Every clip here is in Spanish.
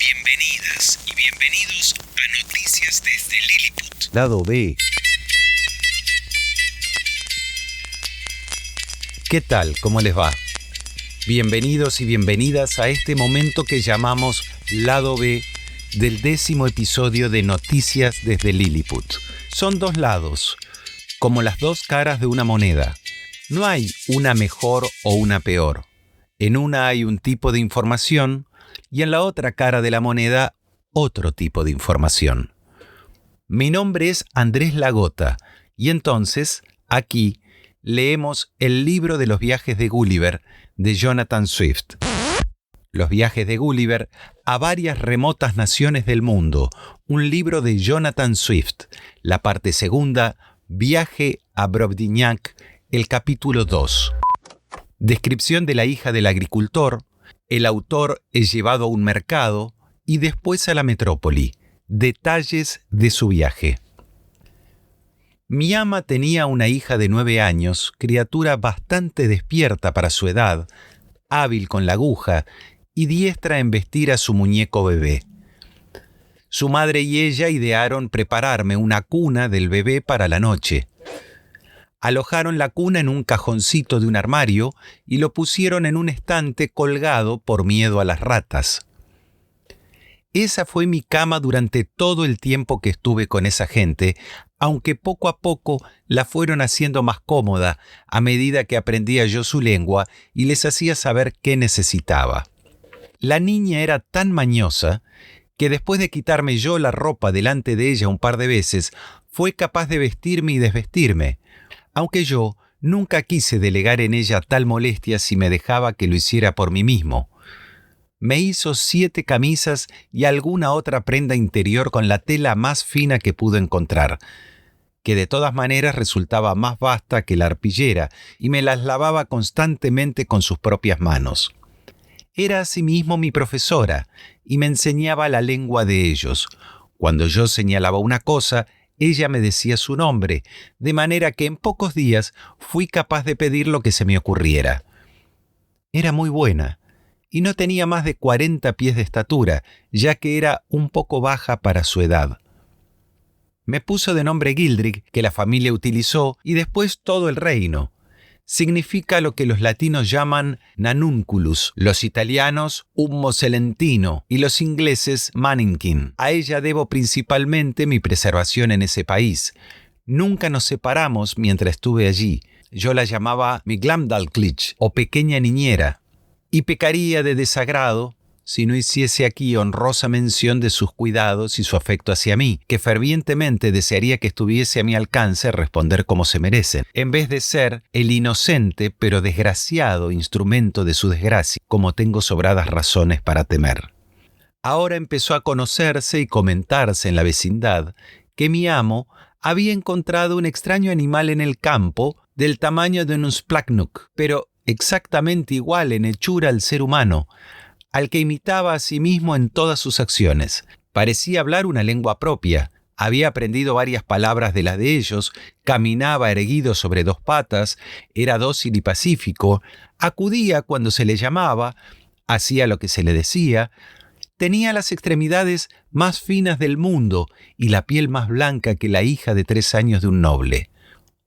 Bienvenidas y bienvenidos a Noticias desde Lilliput. Lado B. ¿Qué tal? ¿Cómo les va? Bienvenidos y bienvenidas a este momento que llamamos Lado B del 10º episodio de Noticias desde Lilliput. Son dos lados, como las dos caras de una moneda. No hay una mejor o una peor. En una hay un tipo de información y en la otra cara de la moneda otro tipo de información. Mi nombre es Andrés Lagota y entonces aquí leemos el libro de los viajes de Gulliver de Jonathan Swift. Los viajes de Gulliver a varias remotas naciones del mundo. Un libro de Jonathan Swift. La parte segunda, Viaje a Brobdingnag, el capítulo 2. Descripción de la hija del agricultor. El autor es llevado a un mercado y después a la metrópoli. Detalles de su viaje. Mi ama tenía una hija de 9 años, criatura bastante despierta para su edad, hábil con la aguja y diestra en vestir a su muñeco bebé. Su madre y ella idearon prepararme una cuna del bebé para la noche. Alojaron la cuna en un cajoncito de un armario y lo pusieron en un estante colgado por miedo a las ratas. Esa fue mi cama durante todo el tiempo que estuve con esa gente, aunque poco a poco la fueron haciendo más cómoda a medida que aprendía yo su lengua y les hacía saber qué necesitaba. La niña era tan mañosa que después de quitarme yo la ropa delante de ella un par de veces, fue capaz de vestirme y desvestirme, aunque yo nunca quise delegar en ella tal molestia si me dejaba que lo hiciera por mí mismo. Me hizo 7 camisas y alguna otra prenda interior con la tela más fina que pudo encontrar, que de todas maneras resultaba más vasta que la arpillera, y me las lavaba constantemente con sus propias manos. Era asimismo mi profesora, y me enseñaba la lengua de ellos. Cuando yo señalaba una cosa, ella me decía su nombre, de manera que en pocos días fui capaz de pedir lo que se me ocurriera. Era muy buena, y no tenía más de 40 pies de estatura, ya que era un poco baja para su edad. Me puso de nombre Gildrig, que la familia utilizó, y después todo el reino. Significa lo que los latinos llaman nanunculus, los italianos ummoselentino y los ingleses maninkin. A ella debo principalmente mi preservación en ese país. Nunca nos separamos mientras estuve allí. Yo la llamaba mi Glamdalclich, o pequeña niñera, y pecaría de desagrado si no hiciese aquí honrosa mención de sus cuidados y su afecto hacia mí, que fervientemente desearía que estuviese a mi alcance responder como se merecen, en vez de ser el inocente pero desgraciado instrumento de su desgracia, como tengo sobradas razones para temer. Ahora empezó a conocerse y comentarse en la vecindad que mi amo había encontrado un extraño animal en el campo del tamaño de un splacnuk, pero exactamente igual en hechura al ser humano, al que imitaba a sí mismo en todas sus acciones. Parecía hablar una lengua propia, había aprendido varias palabras de las de ellos, caminaba erguido sobre 2 patas, era dócil y pacífico, acudía cuando se le llamaba, hacía lo que se le decía, tenía las extremidades más finas del mundo y la piel más blanca que la hija de 3 años de un noble.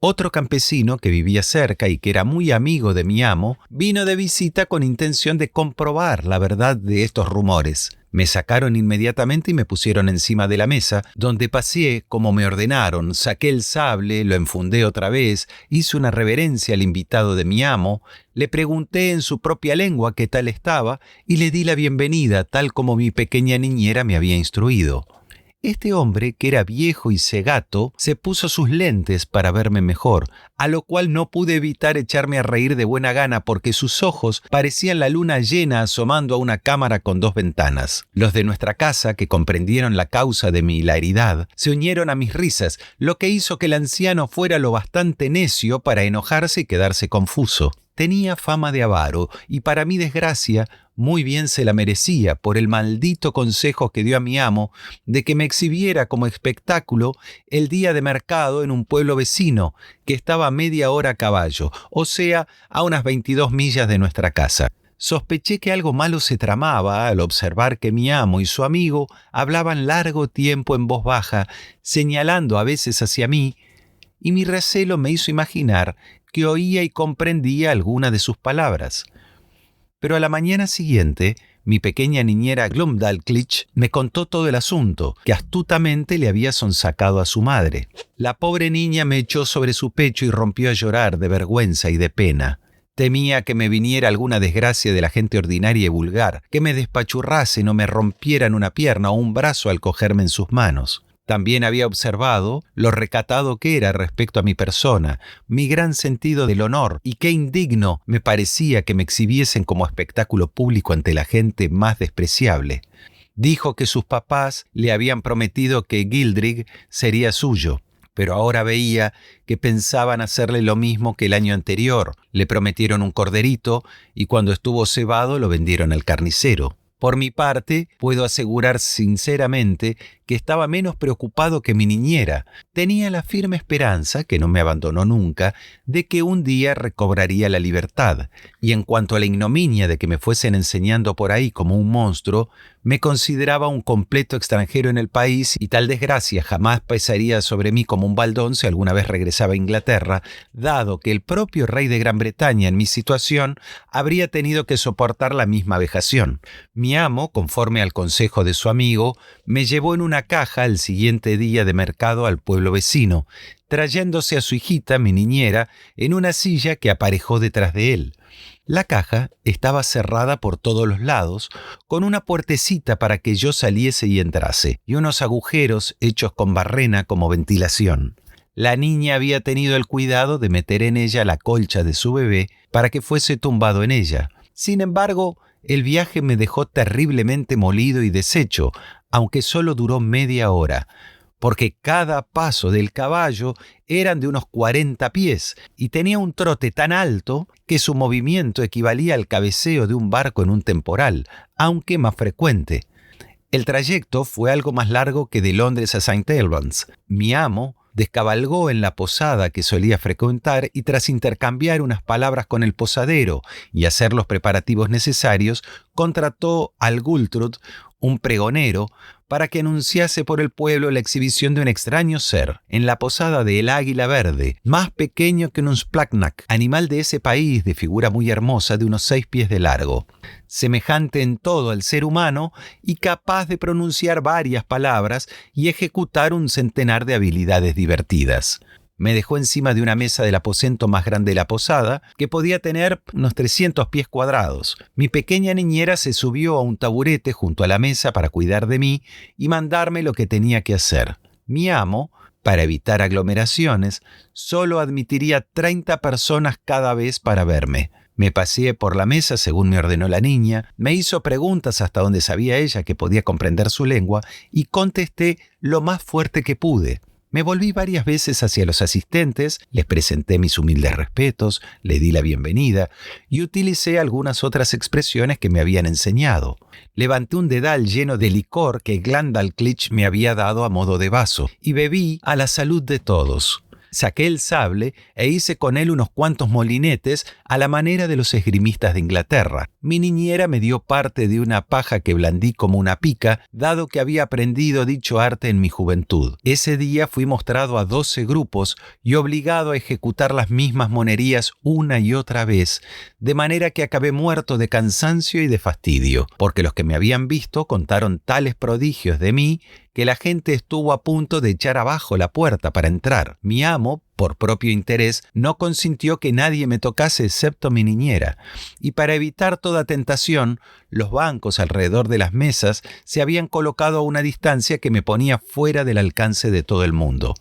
Otro campesino que vivía cerca y que era muy amigo de mi amo, vino de visita con intención de comprobar la verdad de estos rumores. Me sacaron inmediatamente y me pusieron encima de la mesa, donde paseé como me ordenaron, saqué el sable, lo enfundé otra vez, hice una reverencia al invitado de mi amo, le pregunté en su propia lengua qué tal estaba y le di la bienvenida tal como mi pequeña niñera me había instruido. Este hombre, que era viejo y cegato, se puso sus lentes para verme mejor, a lo cual no pude evitar echarme a reír de buena gana porque sus ojos parecían la luna llena asomando a una cámara con 2 ventanas. Los de nuestra casa, que comprendieron la causa de mi hilaridad, se unieron a mis risas, lo que hizo que el anciano fuera lo bastante necio para enojarse y quedarse confuso. Tenía fama de avaro y, para mi desgracia, muy bien se la merecía por el maldito consejo que dio a mi amo de que me exhibiera como espectáculo el día de mercado en un pueblo vecino que estaba a media hora a caballo, o sea, a unas 22 millas de nuestra casa. Sospeché que algo malo se tramaba al observar que mi amo y su amigo hablaban largo tiempo en voz baja, señalando a veces hacia mí, y mi recelo me hizo imaginar que oía y comprendía alguna de sus palabras. Pero a la mañana siguiente, mi pequeña niñera Glumdalclitch me contó todo el asunto, que astutamente le había sonsacado a su madre. La pobre niña me echó sobre su pecho y rompió a llorar de vergüenza y de pena. Temía que me viniera alguna desgracia de la gente ordinaria y vulgar, que me despachurrasen o me rompieran una pierna o un brazo al cogerme en sus manos. También había observado lo recatado que era respecto a mi persona, mi gran sentido del honor, y qué indigno me parecía que me exhibiesen como espectáculo público ante la gente más despreciable. Dijo que sus papás le habían prometido que Gildrig sería suyo, pero ahora veía que pensaban hacerle lo mismo que el año anterior. Le prometieron un corderito y cuando estuvo cebado lo vendieron al carnicero. Por mi parte, puedo asegurar sinceramente que estaba menos preocupado que mi niñera. Tenía la firme esperanza, que no me abandonó nunca, de que un día recobraría la libertad. Y en cuanto a la ignominia de que me fuesen enseñando por ahí como un monstruo, me consideraba un completo extranjero en el país y tal desgracia jamás pesaría sobre mí como un baldón si alguna vez regresaba a Inglaterra, dado que el propio rey de Gran Bretaña en mi situación habría tenido que soportar la misma vejación. Mi amo, conforme al consejo de su amigo, me llevó en una caja el siguiente día de mercado al pueblo vecino, trayéndose a su hijita, mi niñera, en una silla que aparejó detrás de él. La caja estaba cerrada por todos los lados, con una puertecita para que yo saliese y entrase, y unos agujeros hechos con barrena como ventilación. La niña había tenido el cuidado de meter en ella la colcha de su bebé para que fuese tumbado en ella. Sin embargo, el viaje me dejó terriblemente molido y deshecho, aunque solo duró media hora, porque cada paso del caballo eran de unos 40 pies y tenía un trote tan alto que su movimiento equivalía al cabeceo de un barco en un temporal, aunque más frecuente. El trayecto fue algo más largo que de Londres a St. Albans. Mi amo descabalgó en la posada que solía frecuentar y tras intercambiar unas palabras con el posadero y hacer los preparativos necesarios, contrató al Gultrud, un pregonero, para que anunciase por el pueblo la exhibición de un extraño ser en la posada de El Águila Verde, más pequeño que un splacnac, animal de ese país de figura muy hermosa de unos 6 pies de largo, semejante en todo al ser humano y capaz de pronunciar varias palabras y ejecutar un centenar de habilidades divertidas. Me dejó encima de una mesa del aposento más grande de la posada, que podía tener unos 300 pies cuadrados. Mi pequeña niñera se subió a un taburete junto a la mesa para cuidar de mí y mandarme lo que tenía que hacer. Mi amo, para evitar aglomeraciones, solo admitiría 30 personas cada vez para verme. Me paseé por la mesa según me ordenó la niña, me hizo preguntas hasta donde sabía ella que podía comprender su lengua y contesté lo más fuerte que pude. Me volví varias veces hacia los asistentes, les presenté mis humildes respetos, les di la bienvenida y utilicé algunas otras expresiones que me habían enseñado. Levanté un dedal lleno de licor que Glumdalclitch me había dado a modo de vaso y bebí a la salud de todos. Saqué el sable e hice con él unos cuantos molinetes a la manera de los esgrimistas de Inglaterra. Mi niñera me dio parte de una paja que blandí como una pica, dado que había aprendido dicho arte en mi juventud. Ese día fui mostrado a 12 grupos y obligado a ejecutar las mismas monerías una y otra vez, de manera que acabé muerto de cansancio y de fastidio, porque los que me habían visto contaron tales prodigios de mí que la gente estuvo a punto de echar abajo la puerta para entrar. Mi amo, por propio interés, no consintió que nadie me tocase excepto mi niñera, y para evitar toda tentación, los bancos alrededor de las mesas se habían colocado a una distancia que me ponía fuera del alcance de todo el mundo.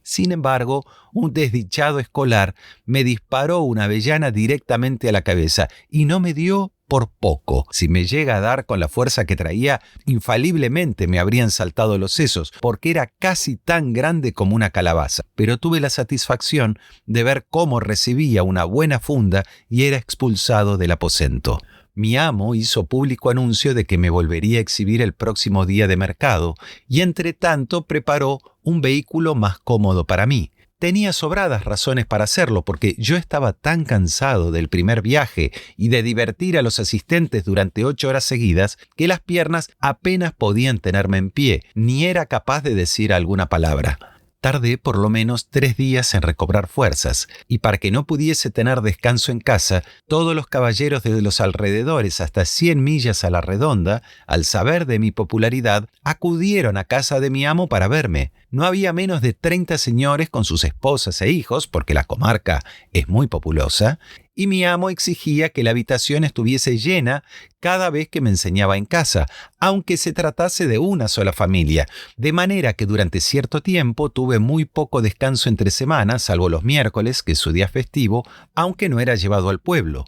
Sin embargo, un desdichado escolar me disparó una avellana directamente a la cabeza y no me dio por poco. Si me llega a dar con la fuerza que traía, infaliblemente me habrían saltado los sesos, porque era casi tan grande como una calabaza. Pero tuve la satisfacción de ver cómo recibía una buena funda y era expulsado del aposento. Mi amo hizo público anuncio de que me volvería a exhibir el próximo día de mercado y entre tanto preparó un vehículo más cómodo para mí. tenía sobradas razones para hacerlo, porque yo estaba tan cansado del primer viaje y de divertir a los asistentes durante 8 horas seguidas que las piernas apenas podían tenerme en pie, ni era capaz de decir alguna palabra. Tardé por lo menos 3 días en recobrar fuerzas, y para que no pudiese tener descanso en casa, todos los caballeros de los alrededores, hasta 100 millas a la redonda, al saber de mi popularidad, acudieron a casa de mi amo para verme. No había menos de 30 señores con sus esposas e hijos, porque la comarca es muy populosa, y mi amo exigía que la habitación estuviese llena cada vez que me enseñaba en casa, aunque se tratase de una sola familia, de manera que durante cierto tiempo tuve muy poco descanso entre semanas, salvo los miércoles, que es su día festivo, aunque no era llevado al pueblo.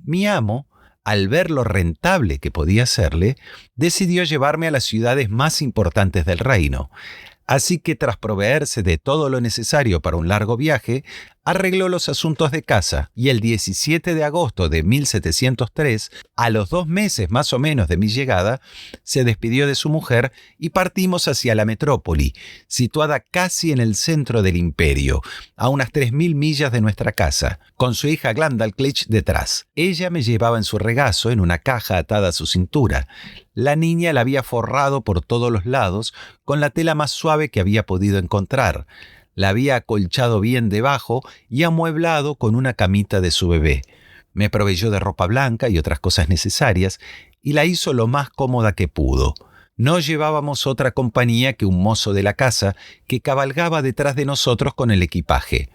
Mi amo, al ver lo rentable que podía serle, decidió llevarme a las ciudades más importantes del reino. Así que tras proveerse de todo lo necesario para un largo viaje, arregló los asuntos de casa y el 17 de agosto de 1703, a los 2 meses más o menos de mi llegada, se despidió de su mujer y partimos hacia la metrópoli, situada casi en el centro del imperio, a unas 3.000 millas de nuestra casa, con su hija Glendalclitch detrás. Ella me llevaba en su regazo en una caja atada a su cintura. La niña la había forrado por todos los lados con la tela más suave que había podido encontrar. La había acolchado bien debajo y amueblado con una camita de su bebé. Me proveyó de ropa blanca y otras cosas necesarias y la hizo lo más cómoda que pudo. No llevábamos otra compañía que un mozo de la casa que cabalgaba detrás de nosotros con el equipaje.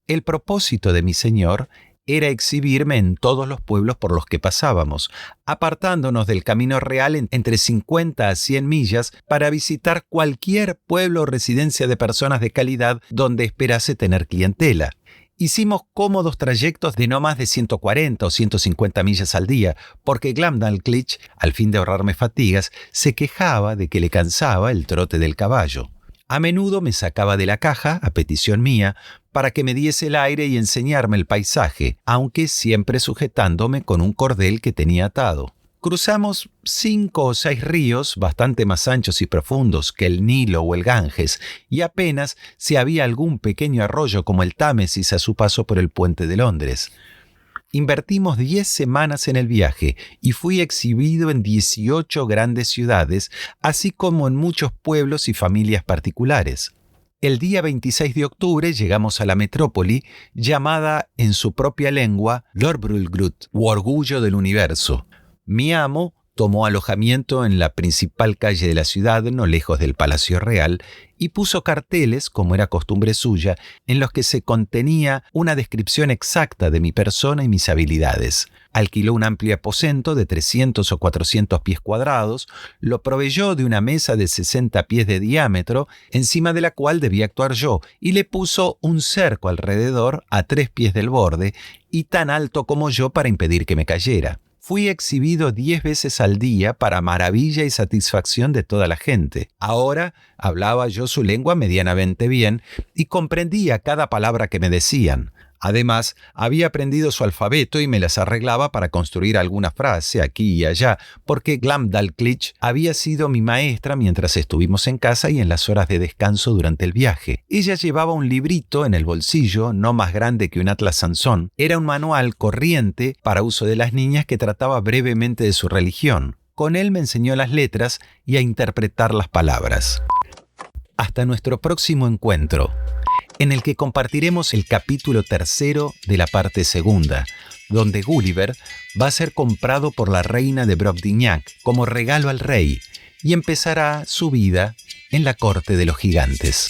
El propósito de mi señor era exhibirme en todos los pueblos por los que pasábamos, apartándonos del camino real entre 50 a 100 millas para visitar cualquier pueblo o residencia de personas de calidad donde esperase tener clientela. Hicimos cómodos trayectos de no más de 140 o 150 millas al día, porque Glendalclitch, al fin de ahorrarme fatigas, se quejaba de que le cansaba el trote del caballo. A menudo me sacaba de la caja, a petición mía, para que me diese el aire y enseñarme el paisaje, aunque siempre sujetándome con un cordel que tenía atado. Cruzamos 5 o 6 ríos bastante más anchos y profundos que el Nilo o el Ganges, y apenas si había algún pequeño arroyo como el Támesis a su paso por el puente de Londres. Invertimos 10 semanas en el viaje y fui exhibido en 18 grandes ciudades, así como en muchos pueblos y familias particulares. El día 26 de octubre llegamos a la metrópoli, llamada en su propia lengua Lorbrulgrud, o Orgullo del Universo. Mi amo tomó alojamiento en la principal calle de la ciudad, no lejos del Palacio Real, y puso carteles, como era costumbre suya, en los que se contenía una descripción exacta de mi persona y mis habilidades. Alquiló un amplio aposento de 300 o 400 pies cuadrados, lo proveyó de una mesa de 60 pies de diámetro, encima de la cual debía actuar yo, y le puso un cerco alrededor a 3 pies del borde, y tan alto como yo para impedir que me cayera. Fui exhibido 10 veces al día para maravilla y satisfacción de toda la gente. Ahora hablaba yo su lengua medianamente bien y comprendía cada palabra que me decían. Además, había aprendido su alfabeto y me las arreglaba para construir alguna frase aquí y allá, porque Glendalclitch había sido mi maestra mientras estuvimos en casa y en las horas de descanso durante el viaje. Ella llevaba un librito en el bolsillo, no más grande que un atlas Sansón. Era un manual corriente para uso de las niñas que trataba brevemente de su religión. Con él me enseñó las letras y a interpretar las palabras. Hasta nuestro próximo encuentro, en el que compartiremos el capítulo 3 de la parte 2, donde Gulliver va a ser comprado por la reina de Brobdingnac como regalo al rey y empezará su vida en la corte de los gigantes.